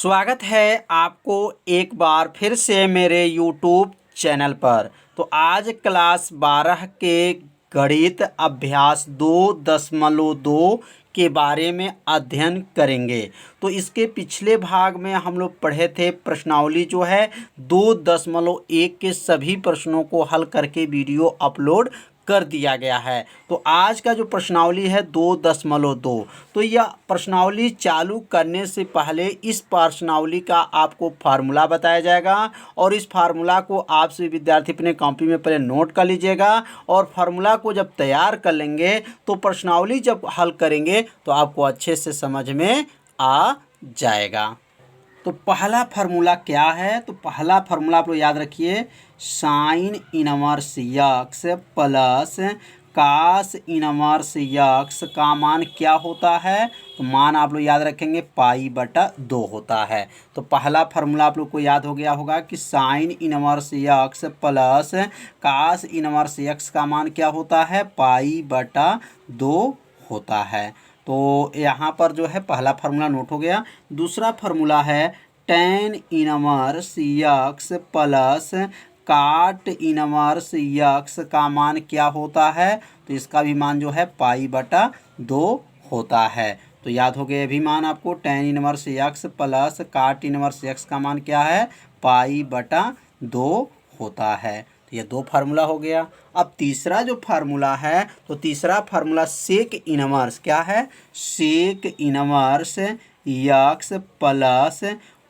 स्वागत है आपको एक बार फिर से मेरे YouTube चैनल पर। तो आज क्लास 12 के गणित अभ्यास 2.2 के बारे में अध्ययन करेंगे। तो इसके पिछले भाग में हम लोग पढ़े थे प्रश्नावली जो है 2.1 के सभी प्रश्नों को हल करके वीडियो अपलोड कर दिया गया है। तो आज का जो प्रश्नावली है 2.2, तो यह प्रश्नावली चालू करने से पहले इस प्रश्नावली का आपको फार्मूला बताया जाएगा और इस फार्मूला को आप सभी विद्यार्थी अपने कॉपी में पहले नोट कर लीजिएगा। और फार्मूला को जब तैयार कर लेंगे तो प्रश्नावली जब हल करेंगे तो आपको अच्छे से समझ में आ जाएगा। तो पहला फार्मूला क्या है? तो पहला फार्मूला आप लोग याद रखिए, sine inverse x plus cos inverse x का मान क्या होता है? तो मान आप लोग याद रखेंगे पाई/2 होता है। तो पहला फार्मूला आप लोग को याद हो गया होगा कि sine inverse x plus cos inverse x का मान क्या होता है? पाई/2 होता है। तो यहाँ पर जो है पहला फार्मूला नोट हो गया। दूसरा फार्मूला है टेन इनवर्स यक्स प्लस काट इनवर्स यक्स का मान क्या होता है? तो इसका भी मान जो है पाई/2 होता है। तो याद हो गया भी मान आपको, टेन इनवर्स यक्स प्लस काट इनवर्स यक्स का मान क्या है? पाई/2 होता है। तो ये दो फार्मूला हो गया। अब तीसरा जो फार्मूला है, तो तीसरा फार्मूला सेक इनवर्स क्या है? Sec inverse x plus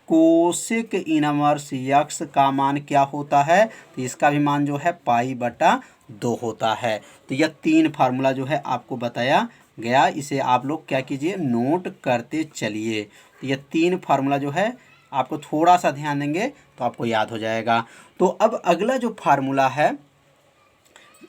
cosec inverse x का मान क्या होता है? तो इसका भी मान जो है पाई/2 होता है। तो यह तीन फार्मूला जो है आपको बताया गया। इसे आप लोग क्या कीजिए, नोट करते चलिए। तो यह तीन फार्मूला जो है आपको थोड़ा सा ध्यान देंगे तो आपको याद हो जाएगा। तो अब अगला जो फार्मूला है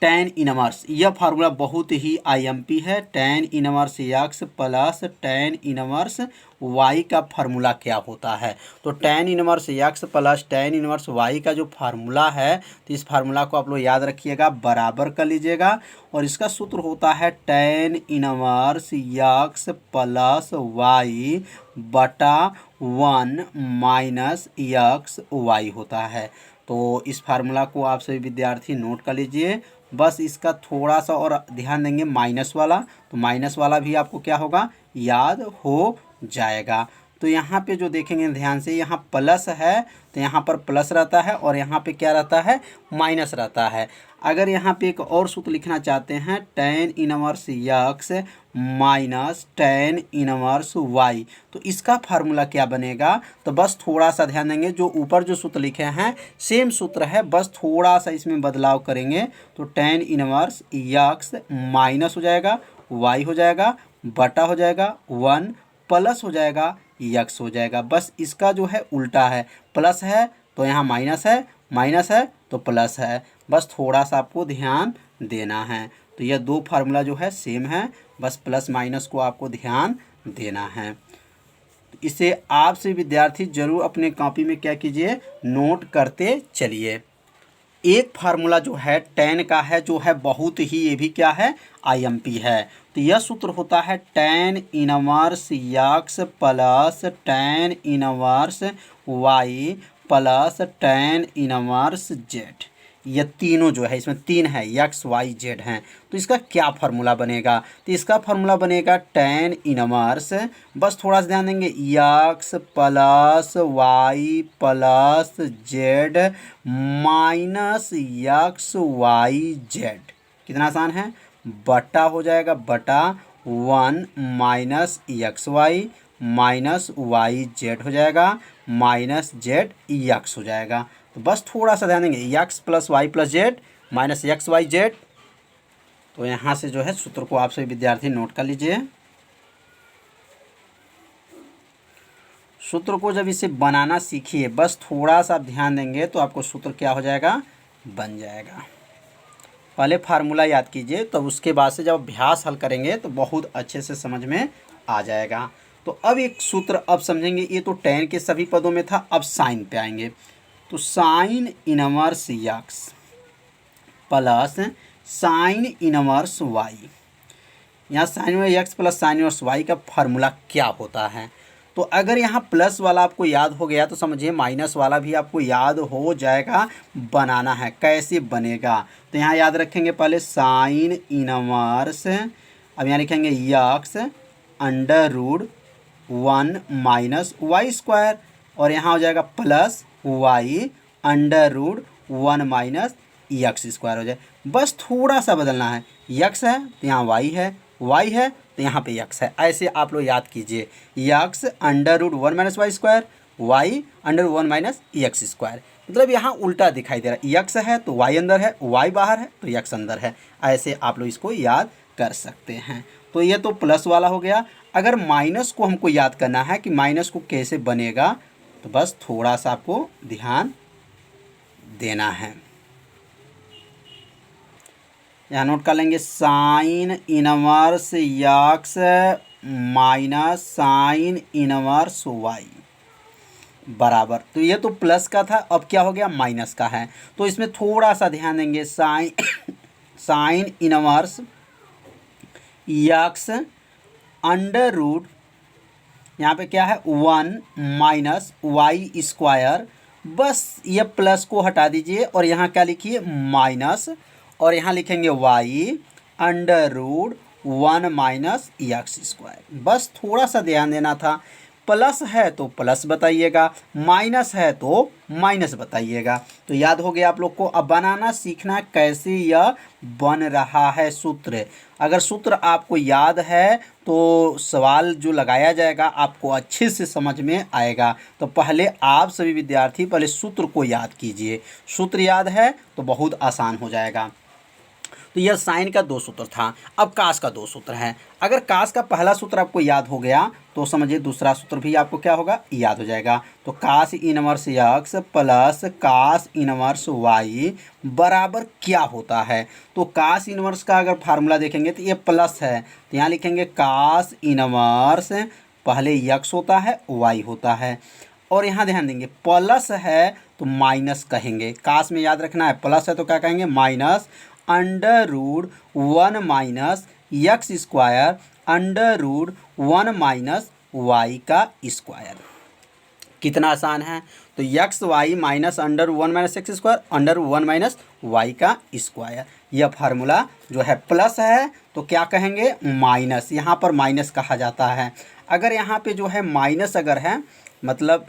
टेन इनवर्स, यह फार्मूला बहुत ही आईएमपी है। Tan inverse x plus tan inverse y का फार्मूला क्या होता है? तो tan inverse x plus tan inverse y का जो फार्मूला है, तो इस फार्मूला को आप लोग याद रखिएगा, बराबर कर लीजिएगा। और इसका सूत्र होता है tan inverse x plus y बटा 1 माइनस यक्स वाई होता है। तो इस फार्मूला को आप सभी विद्यार्थी नोट कर लीजिए। बस इसका थोड़ा सा और ध्यान देंगे माइनस वाला, तो माइनस वाला भी आपको क्या होगा, याद हो जाएगा। तो यहाँ पे जो देखेंगे ध्यान से, यहाँ प्लस है तो यहाँ पर प्लस रहता है और यहाँ पे क्या रहता है, माइनस रहता है। अगर यहाँ पे एक और सूत्र लिखना चाहते हैं, tan inverse x minus tan inverse y, तो इसका फार्मूला क्या बनेगा? तो बस थोड़ा सा ध्यान देंगे, जो ऊपर जो सूत्र लिखे हैं सेम सूत्र है, बस थोड़ा सा इसमें बदलाव करेंगे। तो टेन इनवर्स यक्स माइनस हो जाएगा वाई हो जाएगा बटा हो जाएगा 1 प्लस हो जाएगा यक्स हो जाएगा। बस इसका जो है उल्टा है, प्लस है तो यहाँ माइनस है, माइनस है तो प्लस है। बस थोड़ा सा आपको ध्यान देना है। तो यह दो फार्मूला जो है सेम है, बस प्लस माइनस को आपको ध्यान देना है। तो इसे आपसे विद्यार्थी जरूर अपने कॉपी में क्या कीजिए, नोट करते चलिए। एक फार्मूला जो है टेन का है, जो है बहुत ही, ये भी क्या है, आईएमपी है। तो यह सूत्र होता है tan inverse x plus tan inverse y plus tan inverse z. ये तीनों जो है, इसमें तीन है, यक्स वाई जेड हैं। तो इसका क्या फार्मूला बनेगा? तो इसका फार्मूला बनेगा टेन इनवर्स, बस थोड़ा सा ध्यान देंगे, x plus y plus z minus x y z. कितना आसान है, बटा हो जाएगा बटा 1 minus x y minus y z हो जाएगा माइनस जेड यक्स हो जाएगा। तो बस थोड़ा सा ध्यान देंगे, x plus y plus z minus x y z. तो यहाँ से जो है सूत्र को आप सभी विद्यार्थी नोट कर लीजिए। सूत्र को जब इसे बनाना सीखिए, बस थोड़ा सा ध्यान देंगे तो आपको सूत्र क्या हो जाएगा, बन जाएगा। पहले फार्मूला याद कीजिए, तो उसके बाद से जब अभ्यास हल करेंगे तो बहुत अच्छे से समझ में आ जाएगा। तो अब एक सूत्र अब समझेंगे, ये तो टेन के सभी पदों में था, अब साइन पे आएंगे। तो sine inverse x plus sine inverse y, यहाँ sine inverse x plus sine inverse y का फार्मूला क्या होता है? तो अगर यहाँ प्लस वाला आपको याद हो गया तो समझिए माइनस वाला भी आपको याद हो जाएगा। बनाना है कैसे बनेगा, तो यहाँ याद रखेंगे पहले साइन इनवर्स, अब यहाँ लिखेंगे x under root 1 minus y square, और यहाँ हो जाएगा plus y under root 1 minus x square हो जाए। बस थोड़ा सा बदलना है, यक्स है तो यहाँ वाई है, वाई है तो यहाँ पे यक्स है। ऐसे आप लोग याद कीजिए, x under root 1 minus y square, y under 1 minus x square. मतलब यहाँ उल्टा दिखाई दे रहा है, यक्स है तो वाई अंदर है, वाई बाहर है तो यक्स अंदर है। ऐसे आप लोग इसको याद कर सकते हैं। तो ये तो प्लस वाला हो गया। अगर माइनस को हमको याद करना है कि माइनस को कैसे बनेगा, तो बस थोड़ा सा आपको ध्यान देना है। यहाँ नोट कर लेंगे sine inverse x minus sine inverse y बराबर, तो ये तो प्लस का था, अब क्या हो गया माइनस का है। तो इसमें थोड़ा सा ध्यान देंगे, sine inverse x under root, यहाँ पे क्या है 1 माइनस वाई स्क्वायर, बस ये प्लस को हटा दीजिए और यहाँ क्या लिखिए माइनस, और यहाँ लिखेंगे y under root 1 minus x square. बस थोड़ा सा ध्यान देना था, प्लस है तो प्लस बताइएगा, माइनस है तो माइनस बताइएगा। तो याद हो गया आप लोग को। अब बनाना सीखना कैसे यह बन रहा है सूत्र। अगर सूत्र आपको याद है तो सवाल जो लगाया जाएगा आपको अच्छे से समझ में आएगा। तो पहले आप सभी विद्यार्थी पहले सूत्र को याद कीजिए, सूत्र याद है तो बहुत आसान हो जाएगा। तो यह साइन का 2 सूत्र था, अब कास का 2 सूत्र है। अगर कास का पहला सूत्र आपको याद हो गया तो समझिए दूसरा सूत्र भी आपको क्या होगा, याद हो जाएगा। तो cos inverse x plus cos inverse y बराबर क्या होता है। तो कास इनवर्स का अगर फार्मूला देखेंगे तो ये प्लस है, तो यहाँ लिखेंगे कास इनवर्स, पहले यक्स होता है वाई होता है, और यहाँ ध्यान देंगे प्लस है तो माइनस कहेंगे। कास में याद रखना है प्लस है तो क्या कहेंगे minus under root 1 minus x square under root 1 minus y का स्क्वायर। कितना आसान है। तो x y minus under 1 minus x square under 1 minus y का स्क्वायर। यह फार्मूला जो है प्लस है तो क्या कहेंगे माइनस, यहाँ पर माइनस कहा जाता है। अगर यहाँ पे जो है माइनस अगर है मतलब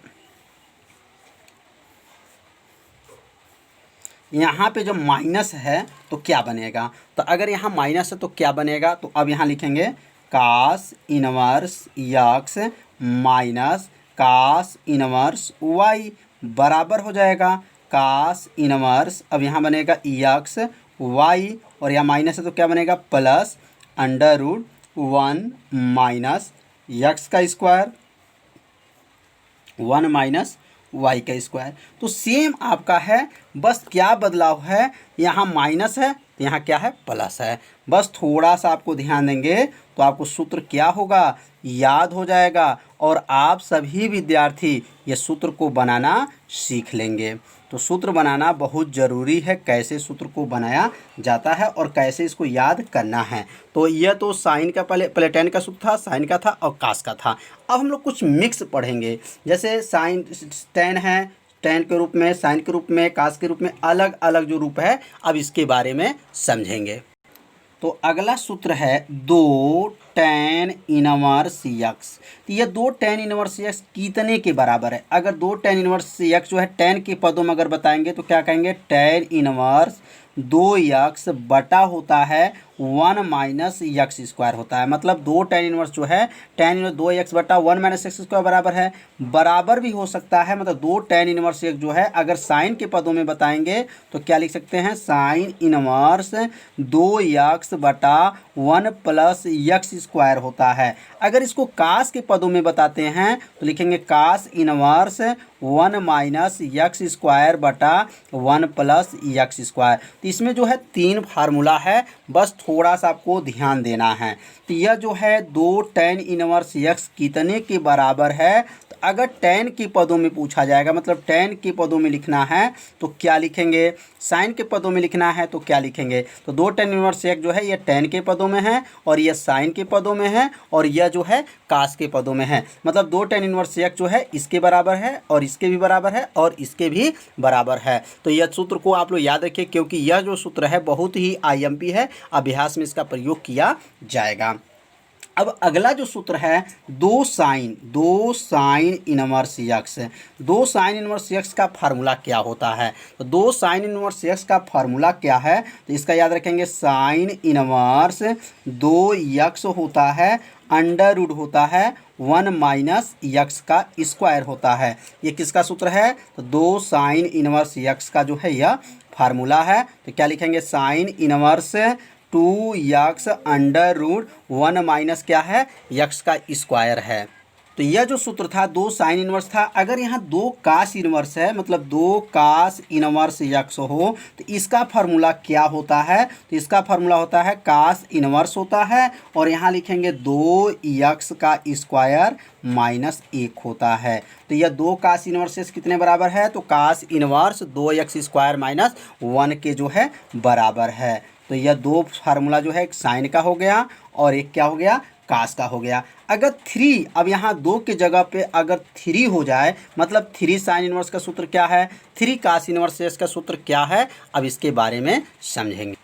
यहाँ पे जो माइनस है तो क्या बनेगा, तो अगर यहाँ माइनस है तो क्या बनेगा। तो अब यहाँ लिखेंगे cos inverse x minus cos inverse y बराबर हो जाएगा कास इनवर्स, अब यहाँ बनेगा यक्स वाई, और यहाँ माइनस है तो क्या बनेगा plus under root 1 minus x का स्क्वायर 1 माइनस वाई का स्क्वायर। तो सेम आपका है, बस क्या बदलाव है, यहाँ माइनस है तो यहाँ क्या है प्लस है। बस थोड़ा सा आपको ध्यान देंगे तो आपको सूत्र क्या होगा याद हो जाएगा, और आप सभी विद्यार्थी ये सूत्र को बनाना सीख लेंगे। तो सूत्र बनाना बहुत ज़रूरी है, कैसे सूत्र को बनाया जाता है और कैसे इसको याद करना है। तो यह तो साइन का पहले टेन का सूत्र था, साइन का था और कास का था। अब हम लोग कुछ मिक्स पढ़ेंगे, जैसे साइन टेन है, टेन के रूप में, साइन के रूप में, कास के रूप में, अलग अलग जो रूप है अब इसके बारे में समझेंगे। तो अगला सूत्र है 2 tan इनवर्स यक्स। तो ये 2 tan इनवर्स यक्स कितने के बराबर है। अगर 2 tan इनवर्स यक्स जो है tan के पदों में अगर बताएंगे तो क्या कहेंगे tan इनवर्स 2x बटा होता है 1 माइनस यक्स स्क्वायर होता है। मतलब 2 tan इनवर्स जो है tan इनवर्स 2x बटा 1 माइनस एक्स स्क्वायर बराबर है, बराबर भी हो सकता है। मतलब 2 tan इनवर्स यक्स जो है अगर साइन के पदों में बताएंगे तो क्या लिख सकते हैं साइन इनवर्स 2x बटा 1 प्लस यक्स स्क्वायर होता है। अगर इसको कास के पदों में बताते हैं तो लिखेंगे cos inverse 1 minus x square बटा 1 प्लस यक्स स्क्वायर। तो इसमें जो है 3 फार्मूला है, बस थोड़ा सा आपको ध्यान देना है। तो यह जो है 2 tan इनवर्स यक्स कितने के बराबर है, तो अगर tan के पदों में पूछा जाएगा, मतलब tan के पदों में लिखना है तो क्या लिखेंगे, साइन के पदों में लिखना है तो क्या लिखेंगे। तो 2 tan इनवर्स x जो है ये tan के पदों में है और यह साइन के पदों में है और यह जो है कास के पदों में है। मतलब 2 tan इनवर्स x जो है इसके बराबर है और इसके भी बराबर है और इसके भी बराबर है। तो यह सूत्र को आप लोग याद रखिए, क्योंकि यह जो सूत्र है बहुत ही IMP है, अभ्यास में इसका प्रयोग किया जाएगा। अब अगला जो सूत्र है 2 sign inverse x. 2 sign inverse x का फार्मूला क्या होता है। तो 2 साइन इनवर्स यक्स का फार्मूला क्या है, तो इसका याद रखेंगे, साइन इनवर्स 2 यक्स होता है, अंडर रूट होता है 1 माइनस यक्स का स्क्वायर होता है। ये किसका सूत्र है, तो 2 साइन इनवर्स यक्स का जो है यह फार्मूला है। तो क्या लिखेंगे, sine inverse 2 x under root 1 minus क्या है, यक्स का स्क्वायर है। तो यह जो सूत्र था 2 साइन इनवर्स था। अगर यहाँ 2 कास इनवर्स है, मतलब 2 कास इनवर्स यक्स हो, तो इसका फार्मूला क्या होता है, तो इसका फार्मूला होता है कास इनवर्स होता है और यहाँ लिखेंगे 2 यक्स का स्क्वायर माइनस 1 होता है। तो यह 2 कास इनवर्सेस कितने बराबर है, तो cos inverse 2 x square minus 1 के जो है बराबर है। तो यह 2 फार्मूला जो है एक साइन का हो गया और एक क्या हो गया, कास का हो गया। अगर 3, अब यहाँ 2 के जगह पे अगर 3 हो जाए, मतलब 3 साइन इनवर्स का सूत्र क्या है, 3 कास इनवर्स का सूत्र क्या है, अब इसके बारे में समझेंगे।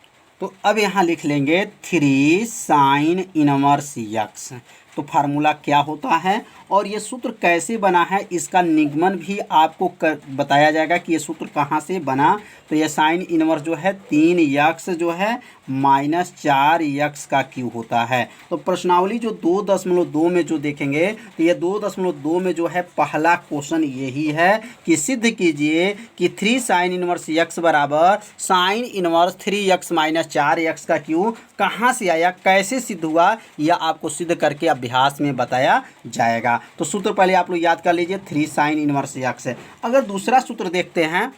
तो अब यहाँ लिख लेंगे 3 साइन इनवर्स यक्स। तो फार्मूला क्या होता है और ये सूत्र कैसे बना है, इसका निगमन भी आपको बताया जाएगा कि ये सूत्र कहाँ से बना। तो ये साइन इनवर्स जो है 3 यक्स जो है माइनस 4 यक्स का क्यूब होता है। तो प्रश्नावली जो 2.2 में जो देखेंगे, तो ये 2.2 में जो है पहला क्वेश्चन यही है कि सिद्ध कीजिए कि 3 साइन इनवर्स यक्स बराबर sine inverse 3 x minus 4 x का क्यूब कहाँ से आया, कैसे सिद्ध हुआ, यह आपको सिद्ध करके अभ्यास में बताया जाएगा। तो सूत्र पहले आप लोग याद कर लीजिए, 3 साइन इनवर्स यक्स है। अगर दूसरा सूत्र देखते हैं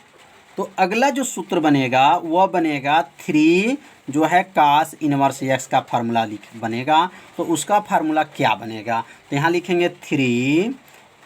तो अगला जो सूत्र बनेगा वह बनेगा 3 जो है कास इनवर्स यक्स का फार्मूला बनेगा। तो उसका फार्मूला क्या बनेगा, तो यहाँ लिखेंगे 3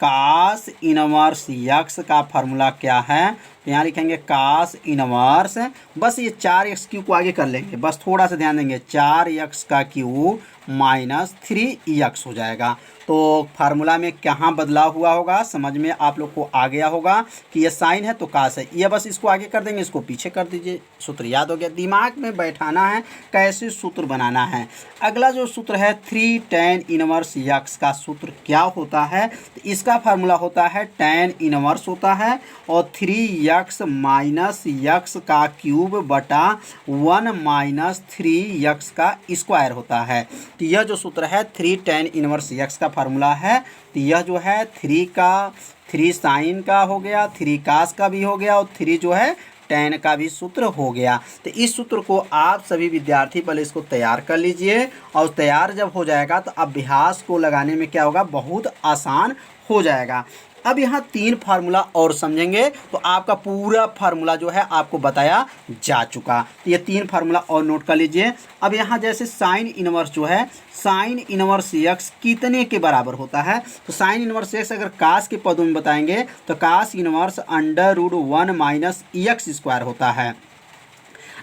कास इनवर्स यक्स का फार्मूला क्या है, तो यहाँ लिखेंगे कास इनवर्स, बस ये 4 यक्स क्यूब को आगे कर लेंगे, बस थोड़ा सा ध्यान देंगे, 4 यक्स का क्यूब माइनस 3 यक्स हो जाएगा। तो फार्मूला में कहाँ बदलाव हुआ होगा, समझ में आप लोग को आ गया होगा कि ये साइन है तो कास है, ये बस इसको आगे कर देंगे, इसको पीछे कर दीजिए, सूत्र याद हो गया। दिमाग में बैठाना है कैसे सूत्र बनाना है। अगला जो सूत्र है 3 tan इनवर्स यक्स का सूत्र क्या होता है, तो इसका फार्मूला होता है tan इनवर्स होता है और 3 यक्स माइनस यक्स का क्यूब बटा 1 माइनस 3 यक्स का स्क्वायर होता है। तो यह जो सूत्र है 3 tan इनवर्स यक्स का फार्मूला है। तो यह जो है 3 साइन का हो गया, 3 कास का भी हो गया और 3 जो है tan का भी सूत्र हो गया। तो इस सूत्र को आप सभी विद्यार्थी पहले इसको तैयार कर लीजिए और तैयार जब हो जाएगा तो अभ्यास को लगाने में क्या होगा, बहुत आसान हो जाएगा। अब यहाँ 3 फार्मूला और समझेंगे तो आपका पूरा फार्मूला जो है आपको बताया जा चुका। तो ये 3 फार्मूला और नोट कर लीजिए। अब यहाँ जैसे साइन इनवर्स जो है, साइन इनवर्स यक्स कितने के बराबर होता है, तो साइन इनवर्स यक्स अगर कास के पदों में बताएंगे तो cos inverse under root 1 minus x square होता है।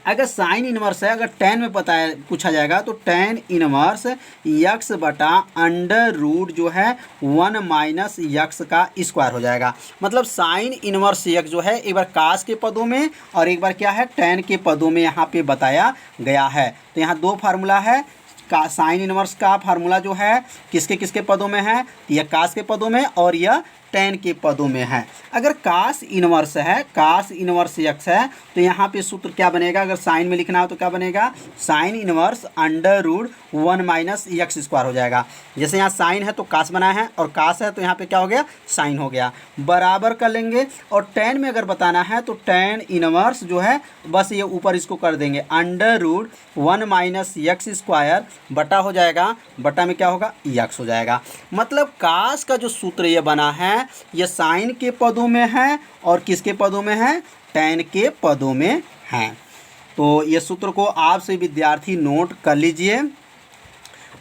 अगर साइन इनवर्स है, अगर tan में पूछा जाएगा तो tan इनवर्स यक्स बटा अंडर रूट जो है 1 माइनस यक्स का स्क्वायर हो जाएगा। मतलब साइन इनवर्स यक्स जो है एक बार कास के पदों में और एक बार क्या है tan के पदों में यहाँ पे बताया गया है। तो यहाँ 2 फार्मूला है, का साइन इनवर्स का फार्मूला जो है किसके किसके पदों में है, यह कास के पदों में और यह tan के पदों में है। अगर कास इनवर्स है, कास इनवर्स यक्स है, तो यहाँ पे सूत्र क्या बनेगा, अगर साइन में लिखना हो तो क्या बनेगा, sine inverse under root 1 minus x square हो जाएगा। जैसे यहाँ साइन है तो कास बना है और कास है तो यहाँ पे क्या हो गया, साइन हो गया, बराबर कर लेंगे। और tan में अगर बताना है तो tan इनवर्स जो है बस ये ऊपर इसको कर देंगे, under root 1 minus x square बटा हो जाएगा, बटा में क्या होगा, यक्स हो जाएगा। मतलब कास का जो सूत्र ये बना है ये साइन के पदों में है और किसके पदों में है, tan के पदों में है। तो ये सूत्र को आप से विद्यार्थी नोट कर लीजिए।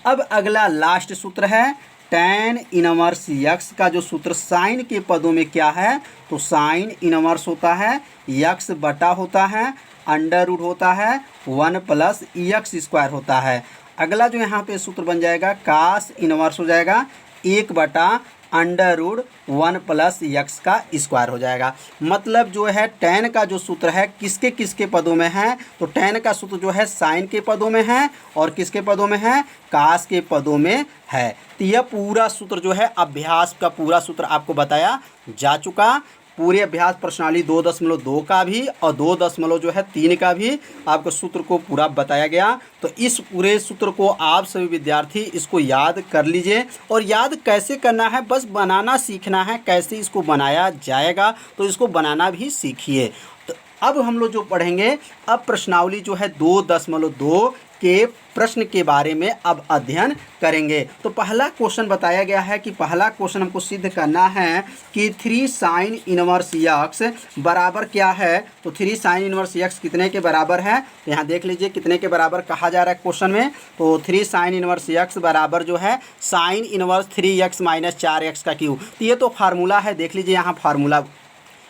अब अगला लास्ट सूत्र है tan इनवर्स यक्स का जो सूत्र साइन के पदों में क्या है, तो साइन इनवर्स होता है यक्स बटा होता है अंडर रूट होता है 1 प्लस यक्स स्क्वायर होता है। अगला जो यहाँ पे सूत्र बन जाएगा कास इनवर्स हो जाएगा 1 बटा अंडर रूट 1 प्लस यक्स का स्क्वायर हो जाएगा। मतलब जो है tan का जो सूत्र है किसके किसके पदों में है, तो tan का सूत्र जो है साइन के पदों में है और किसके पदों में है, कास के पदों में है। तो यह पूरा सूत्र जो है अभ्यास का पूरा सूत्र आपको बताया जा चुका। पूरे अभ्यास प्रश्नावली 2.2 का भी और 2.3 का भी आपको सूत्र को पूरा बताया गया। तो इस पूरे सूत्र को आप सभी विद्यार्थी इसको याद कर लीजिए। और याद कैसे करना है, बस बनाना सीखना है, कैसे इसको बनाया जाएगा तो इसको बनाना भी सीखिए। तो अब हम लोग जो पढ़ेंगे, अब प्रश्नावली जो है 2.2 के प्रश्न के बारे में अब अध्ययन करेंगे। तो पहला क्वेश्चन बताया गया है कि पहला क्वेश्चन हमको सिद्ध करना है कि 3 साइन इनवर्स यक्स बराबर क्या है। तो 3 साइन इनवर्स यक्स कितने के बराबर है, तो यहाँ देख लीजिए कितने के बराबर कहा जा रहा है क्वेश्चन में। तो 3 साइन इनवर्स यक्स बराबर जो है sine inverse 3x minus 4x का क्यूब। तो ये तो फार्मूला है, देख लीजिए यहाँ फार्मूला,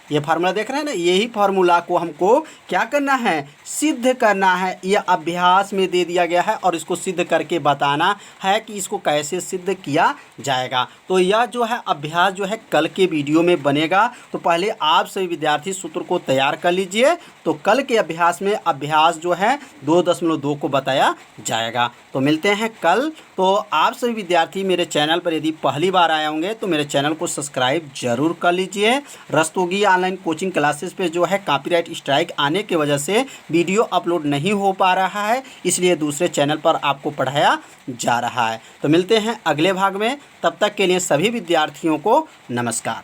ये फार्मूला देख रहे हैं ना, यही फार्मूला को हमको क्या करना है, सिद्ध करना है। यह अभ्यास में दे दिया गया है और इसको सिद्ध करके बताना है कि इसको कैसे सिद्ध किया जाएगा। तो यह जो है अभ्यास जो है कल के वीडियो में बनेगा। तो पहले आप सभी विद्यार्थी सूत्र को तैयार कर लीजिए। तो कल के अभ्यास में अभ्यास जो है 2.2 को बताया जाएगा। तो मिलते हैं कल। तो आप सभी विद्यार्थी मेरे चैनल पर यदि पहली बार आए होंगे तो मेरे चैनल को सब्सक्राइब जरूर कर लीजिए। रस्तोगी ऑनलाइन कोचिंग क्लासेस पे जो है कॉपीराइट स्ट्राइक आने की वजह से वीडियो अपलोड नहीं हो पा रहा है, इसलिए दूसरे चैनल पर आपको पढ़ाया जा रहा है। तो मिलते हैं अगले भाग में, तब तक के लिए सभी विद्यार्थियों को नमस्कार।